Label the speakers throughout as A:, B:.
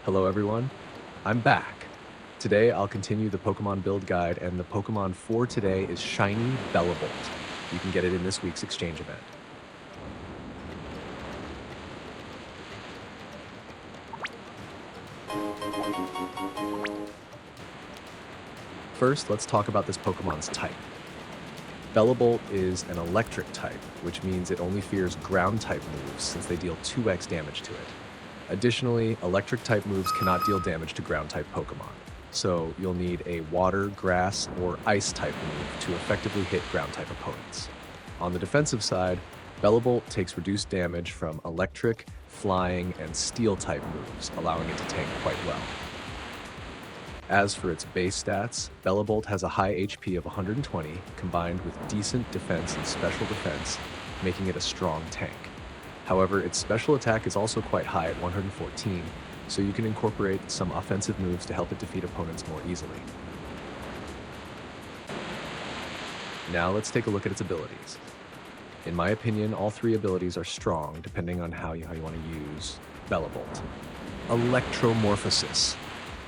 A: Hello everyone, I'm back. Today I'll continue the Pokemon build guide, and the Pokemon for today is Shiny Bellibolt. You can get it in this week's exchange event. First, let's talk about this Pokemon's type. Bellibolt is an electric type, which means it only fears ground type moves since they deal 2x damage to it. Additionally, electric type moves cannot deal damage to ground type Pokemon, so you'll need a water, grass, or ice type move to effectively hit ground type opponents. On the defensive side, Bellibolt takes reduced damage from electric, flying, and steel type moves, allowing it to tank quite well. As for its base stats, Bellibolt has a high HP of 120, combined with decent defense and special defense, making it a strong tank. However, its special attack is also quite high at 114, so you can incorporate some offensive moves to help it defeat opponents more easily. Now let's take a look at its abilities. In my opinion, all three abilities are strong, depending on how you want to use Bellibolt. Electromorphosis.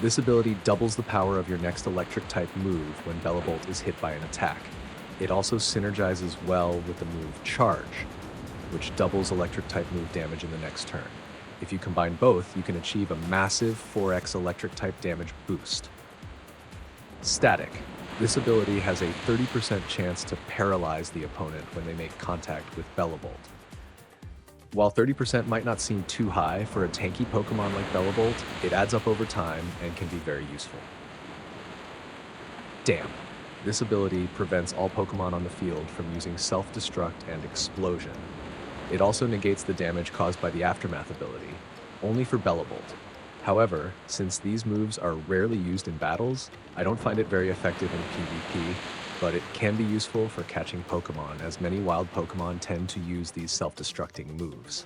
A: This ability doubles the power of your next electric type move when Bellibolt is hit by an attack. It also synergizes well with the move Charge, which doubles electric type move damage in the next turn. If you combine both, you can achieve a massive 4x electric type damage boost. Static. This ability has a 30% chance to paralyze the opponent when they make contact with Bellibolt. While 30% might not seem too high for a tanky Pokemon like Bellibolt, it adds up over time and can be very useful. Damp. This ability prevents all Pokemon on the field from using Self-Destruct and Explosion. It also negates the damage caused by the Aftermath ability, only for Bellibolt. However, since these moves are rarely used in battles, I don't find it very effective in PvP, but it can be useful for catching Pokemon, as many wild Pokemon tend to use these self-destructing moves.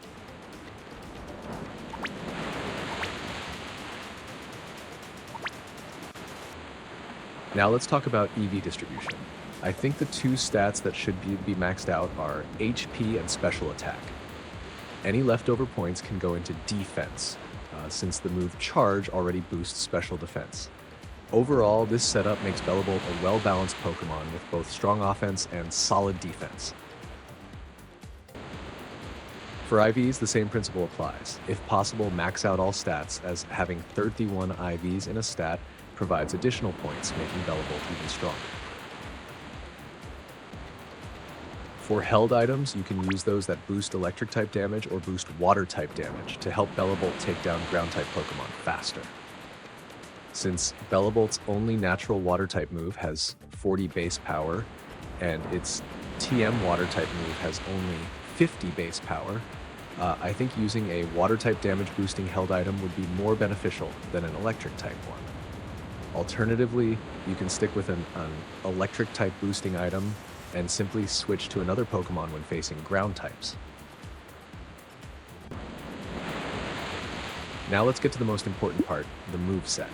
A: Now let's talk about EV distribution. I think the two stats that should be maxed out are HP and special attack. Any leftover points can go into defense, since the move Charge already boosts special defense. Overall, this setup makes Bellibolt a well-balanced Pokemon with both strong offense and solid defense. For IVs, the same principle applies. If possible, max out all stats, as having 31 IVs in a stat provides additional points, making Bellibolt even stronger. For held items, you can use those that boost electric type damage or boost water type damage to help Bellibolt take down ground type Pokemon faster. Since Bellibolt's only natural water type move has 40 base power, and its TM water type move has only 50 base power, I think using a water type damage boosting held item would be more beneficial than an electric type one. Alternatively, you can stick with an electric type boosting item and simply switch to another Pokemon when facing ground types. Now let's get to the most important part, the moveset.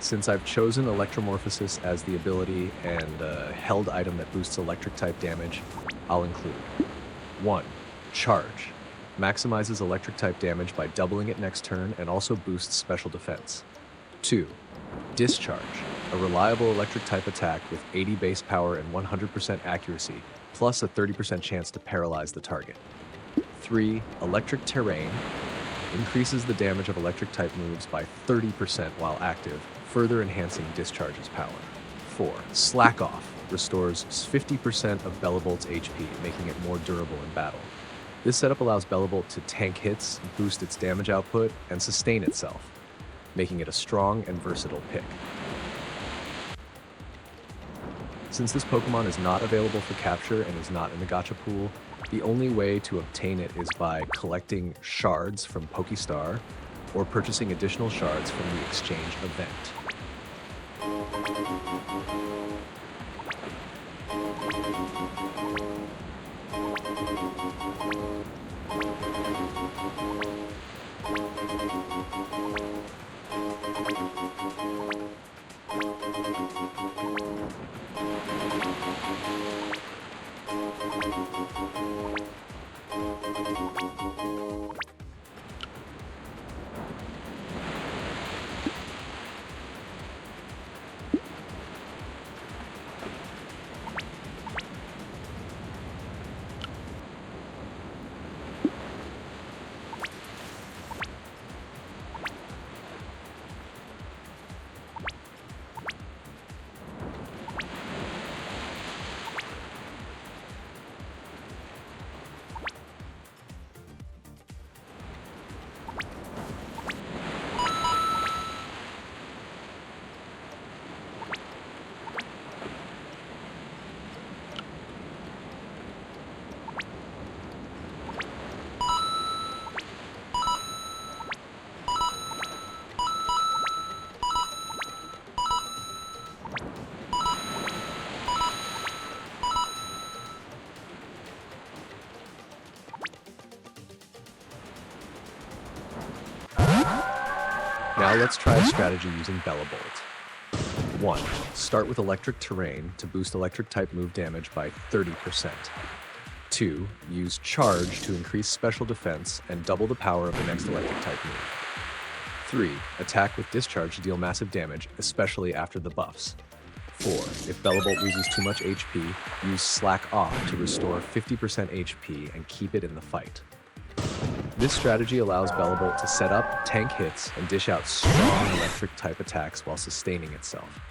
A: Since I've chosen Electromorphosis as the ability and a held item that boosts electric type damage, I'll include 1. Charge. Maximizes electric type damage by doubling it next turn and also boosts special defense. 2. Discharge. A reliable electric type attack with 80 base power and 100% accuracy, plus a 30% chance to paralyze the target. 3. Electric Terrain. Increases the damage of electric type moves by 30% while active, further enhancing Discharge's power. 4. Slack Off. Restores 50% of Bellibolt's HP, making it more durable in battle. This setup allows Bellibolt to tank hits, boost its damage output, and sustain itself, making it a strong and versatile pick. Since this Pokemon is not available for capture and is not in the gacha pool, the only way to obtain it is by collecting shards from Pokestar or purchasing additional shards from the exchange event. Now let's try a strategy using Bellibolt. 1. Start with electric terrain to boost electric type move damage by 30%. 2. Use charge to increase special defense and double the power of the next electric type move. 3. Attack with discharge to deal massive damage, especially after the buffs. 4. If Bellibolt loses too much HP, use Slack Off to restore 50% HP and keep it in the fight. This strategy allows Bellibolt to set up, tank hits, and dish out strong electric type attacks while sustaining itself.